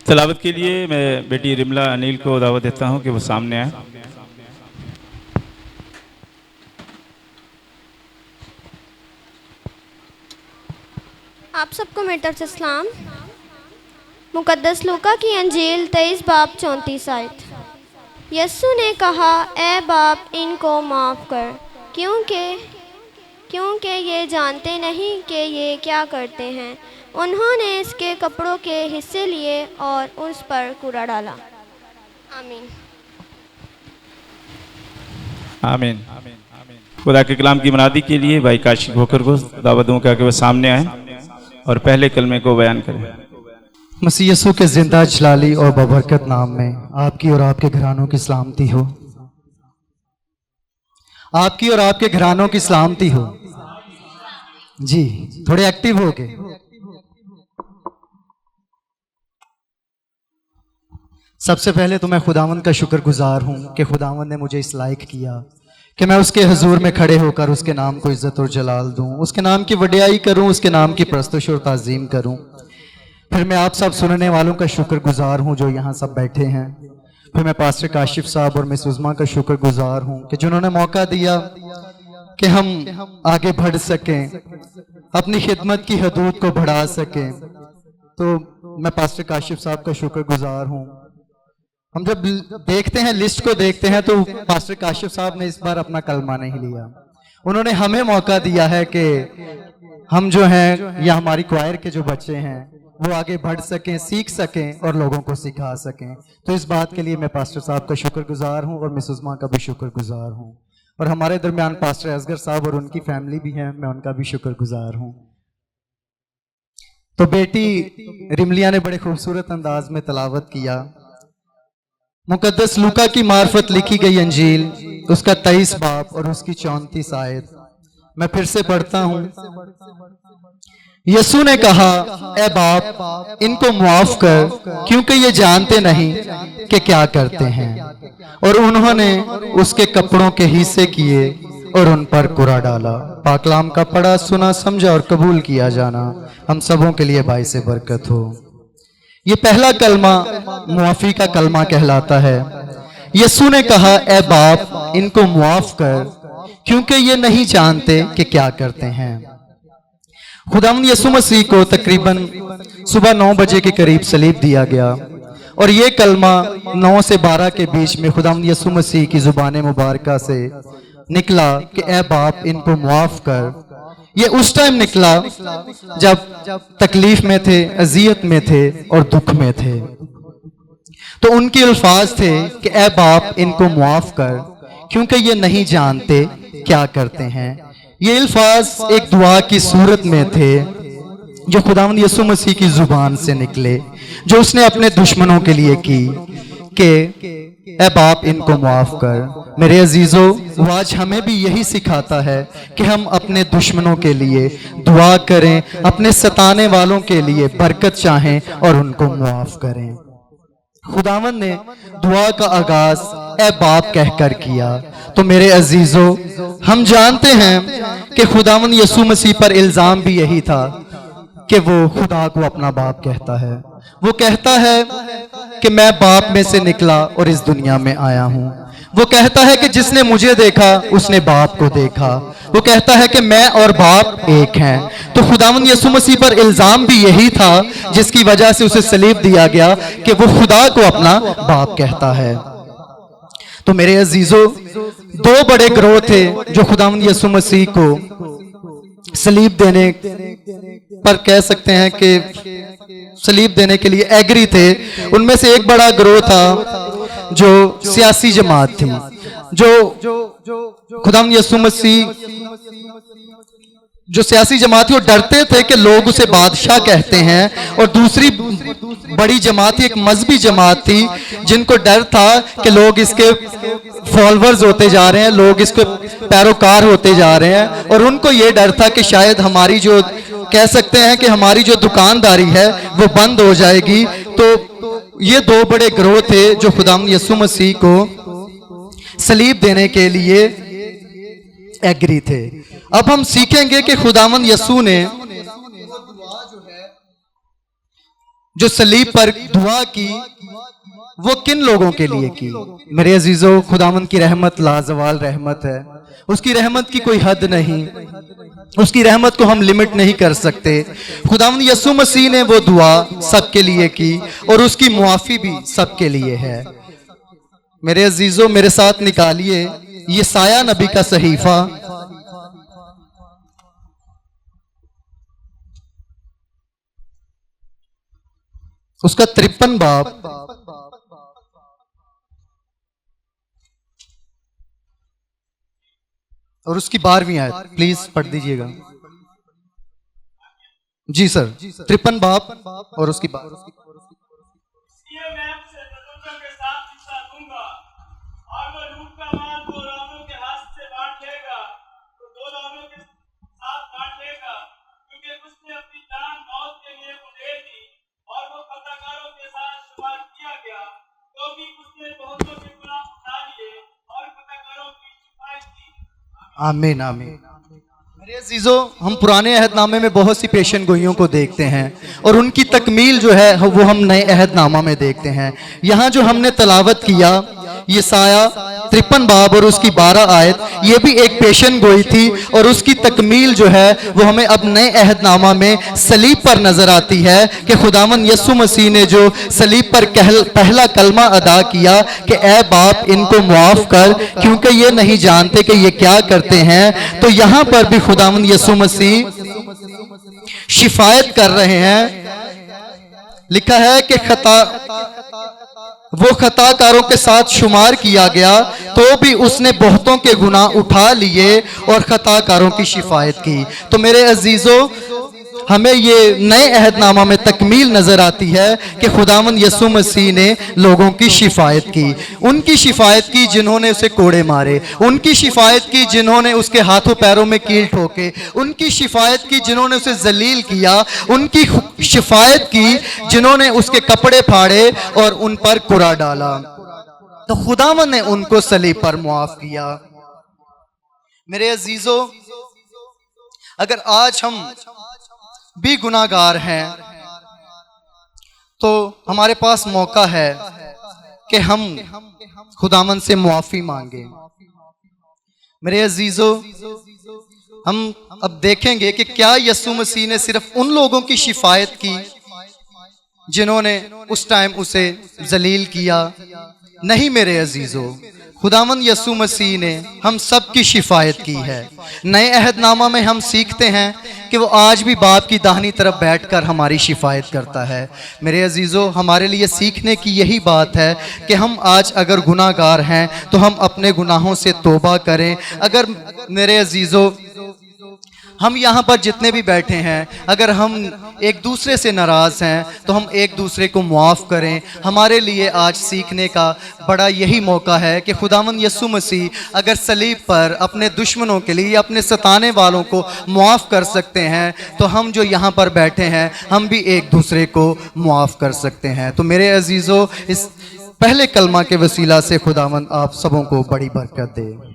तिलावत के लिए मैं बेटी रिमला अनिल को दावत देता हूं कि वो सामने आए। आप सबको मेरी तरफ से सलाम। मुकद्दस लूका की अंजील 23 बाब 34 आयत। यस्सु ने कहा, ए बाप, इनको माफ़ कर, क्योंकि ये जानते नहीं कि ये क्या करते हैं। उन्होंने इसके कपड़ों के हिस्से लिए और उस पर कूड़ा डाला। आमीन। आमीन। खुदा के कलाम की मनादी के लिए भाई काशिफ होकर को दावत दूं कि वो सामने आए और पहले कलमे को बयान करें। मसीह यीशु के जिंदा जलाली और बबरकत नाम में आपकी और आपके घरानों की सलामती हो। आपकी और आपके घरानों की सलामती हो। जी, थोड़े एक्टिव हो गए। सबसे पहले तो मैं खुदावंद का शुक्रगुजार हूं कि खुदावंद ने मुझे इस लायक किया कि मैं उसके हुजूर में खड़े होकर उसके नाम को इज्जत और जलाल दूं, उसके नाम की वडियाई करूं, उसके नाम की प्रस्तुश और ताजीम करूं। फिर मैं आप सब सुनने वालों का शुक्रगुजार हूं जो यहाँ सब बैठे हैं। फिर मैं पास्टर काशिफ साहब और मिस उज़मा का शुक्रगुजार हूं कि जिन्होंने मौका दिया कि हम आगे बढ़ सकें, अपनी खिदमत की हदूद को बढ़ा सकें। तो मैं पास्टर काशिफ साहब का शुक्रगुजार हूं। हम जब देखते हैं, लिस्ट को देखते हैं, तो पास्टर काशिफ साहब ने इस बार अपना कलमा नहीं लिया। उन्होंने हमें मौका दिया है कि हम जो हैं या हमारी क्वायर के जो बच्चे हैं वो आगे बढ़ सकें, सीख सकें और लोगों को सिखा सकें। तो इस बात के लिए मैं पास्टर साहब का शुक्रगुजार हूं और मिस उज़मा का भी शुक्रगुजार हूं। और हमारे दरमियान पास्टर असगर साहब और उनकी फैमिली भी है, मैं उनका भी शुक्रगुजार हूं। तो बेटी रिमलिया ने बड़े खूबसूरत अंदाज में तलावत किया। मुकद्दस लूका की मार्फत लिखी गई अंजील, उसका 23 बाब और उसकी 34 आयत मैं फिर से पढ़ता हूं। यीशु ने कहा, ए बाप, इनको माफ कर, क्योंकि ये जानते नहीं कि क्या करते हैं। और उन्होंने उसके कपड़ों के हिस्से किए और उन पर कूड़ा डाला। पाकलाम का पढ़ा, सुना, समझा और कबूल किया जाना हम सबों के लिए बाइस बरकत हो। ये पहला कलमा मुआफी का कलमा कहलाता है। यीशु ने कहा, ए बाप, इनको मुआफ कर, क्योंकि ये नहीं जानते कि क्या करते हैं। खुदावंद यीशु मसीह को तकरीबन सुबह 9 बजे के करीब सलीब दिया गया और ये कलमा 9 से 12 के बीच में खुदावंद यीशु मसीह की जुबान मुबारका से निकला कि ए बाप, इनको मुआफ कर। ये उस टाइम निकला जब तकलीफ में थे, अजियत में थे और दुख में थे। तो उनके अल्फाज थे कि ए बाप, इनको मुआफ कर, क्योंकि ये नहीं जानते क्या करते हैं। ये अल्फाज एक दुआ की सूरत में थे जो खुदावंद यीशु मसीह की जुबान से निकले, जो उसने अपने दुश्मनों के लिए की कि ए बाप, इनको मुआफ कर। मेरे अजीजों, वो आज हमें भी यही सिखाता है कि हम अपने दुश्मनों के लिए दुआ करें, अपने सताने वालों के लिए बरकत चाहें और उनको मुआफ करें। खुदावंद ने दुआ का आगाज ए बाप कहकर किया। तो मेरे अजीजों, हम जानते हैं कि खुदावंद यीशु मसीह पर इल्जाम भी यही था कि वो खुदा को अपना बाप कहता है। वो कहता है कि मैं बाप में से निकला और इस दुनिया में आया हूं। वो कहता है कि जिसने मुझे देखा उसने बाप को देखा। वो कहता है कि मैं और बाप एक हैं। तो खुदावंद यीशु मसीह पर इल्जाम भी यही था, जिसकी वजह से उसे सलीब दिया गया, कि वो खुदा को अपना बाप कहता है। तो मेरे अजीजों, 2 बड़े ग्रोह थे जो खुदावंद यीशु मसीह को सलीब देने पर कह सकते हैं कि सलीब देने के लिए एग्री थे। उनमें से एक बड़ा ग्रोह था जो सियासी जमात थी, जो खुदावंद यीशु मसीह जो सियासी जमात थी वो डरते थे कि लोग उसे बादशाह कहते हैं। और दूसरी बड़ी जमात थी, एक मजहबी जमात थी, जिनको डर था कि लोग इसके फॉलोअर्स होते जा रहे हैं, लोग इसके पैरोकार होते जा रहे हैं। और उनको ये डर था कि शायद हमारी जो कह सकते हैं कि हमारी जो दुकानदारी है वो बंद हो जाएगी। तो ये 2 बड़े ग्रोह थे जो खुदावंद यीशु मसीह को सलीब देने के लिए एग्री थे। अब हम सीखेंगे कि खुदावंद यीशु ने जो सलीब पर दुआ की वो किन लोगों के लिए की? मेरे अजीजों, खुदावंद की रहमत लाजवाल रहमत है। उसकी रहमत की कोई हद नहीं, उसकी रहमत को हम लिमिट नहीं कर सकते। खुदावंद यीशु मसीह ने वो दुआ सबके लिए की और उसकी मुआफी भी सबके लिए है। मेरे अजीजों, मेरे साथ निकालिए यशायाह नबी का सहीफा, उसका 53 बाब और उसकी 12वीं आयत प्लीज पढ़ दीजिएगा। जी सर, 53 बाब और उसकी 12। आमीन आमीन। मेरे अजीजों, हम पुराने अहदनामे में बहुत सी पेशन गोइयों को देखते हैं और उनकी तकमील जो है वो हम नए अहदनामा में देखते हैं। यहाँ जो हमने तलावत किया यशायाह 53 बाब और उसकी 12 आयत, ये भी एक पेशन गोई थी और उसकी तकमील जो है वो हमें अब नए अहदनामा में सलीब पर नजर आती है कि खुदावंद यीशु मसीह ने जो सलीब पर पहला कलमा अदा किया कि ए बाप इनको मुआफ कर क्योंकि ये नहीं जानते कि ये क्या करते हैं। तो यहाँ पर भी खुदावंद यीशु मसीह शिफायत कर रहे हैं। लिखा है कि वो खताकारों के साथ शुमार किया गया तो भी उसने बहुतों के गुनाह उठा लिए और खताकारों की शिफायत की। तो मेरे अजीजों, हमें ये नए अहदनामा में तकमील नजर आती है कि खुदावंद यीशु मसीह ने लोगों की शिफायत की। उनकी शिफायत की जिन्होंने उसे कोड़े मारे, उनकी शिफायत की जिन्होंने उसके हाथों पैरों में कील ठोके, उनकी शिफायत की जिन्होंने उसे जलील किया, उनकी शिफायत की जिन्होंने उसके कपड़े फाड़े और उन पर कुरा डाला। तो खुदावंद ने उनको सलीब पर मुआफ किया। मेरे अजीजों, अगर आज हम भी गुनाहगार हैं तो हमारे पास मौका है कि हम खुदावंद से मुआफी मांगे। मेरे अजीजों, हम अब देखेंगे कि क्या यीशु मसीह ने सिर्फ उन लोगों की शिफायत की जिन्होंने उस टाइम उसे जलील किया? नहीं मेरे अजीजों, खुदावंद यीशु मसीह ने हम सब की शिफायत की है। नए अहदनामा में हम सीखते हैं कि वो आज भी बाप की दाहिनी तरफ बैठकर हमारी शिफायत करता है। मेरे अजीजों, हमारे लिए सीखने की यही बात है कि हम आज अगर गुनाहगार हैं तो हम अपने गुनाहों से तौबा करें। अगर मेरे अजीजों, हम यहाँ पर जितने भी बैठे हैं, अगर हम एक दूसरे से नाराज़ हैं तो हम एक दूसरे को मुआफ़ करें। हमारे लिए आज सीखने का बड़ा यही मौका है कि खुदावंद यीशु मसीह अगर सलीब पर अपने दुश्मनों के लिए, अपने सताने वालों को मुआफ़ कर सकते हैं तो हम जो यहाँ पर बैठे हैं हम भी एक दूसरे को मुआफ़ कर सकते हैं। तो मेरे अजीज़ों, इस पहले कलमा के वसीला से खुदावंद आप सबों को बड़ी बरकत दे।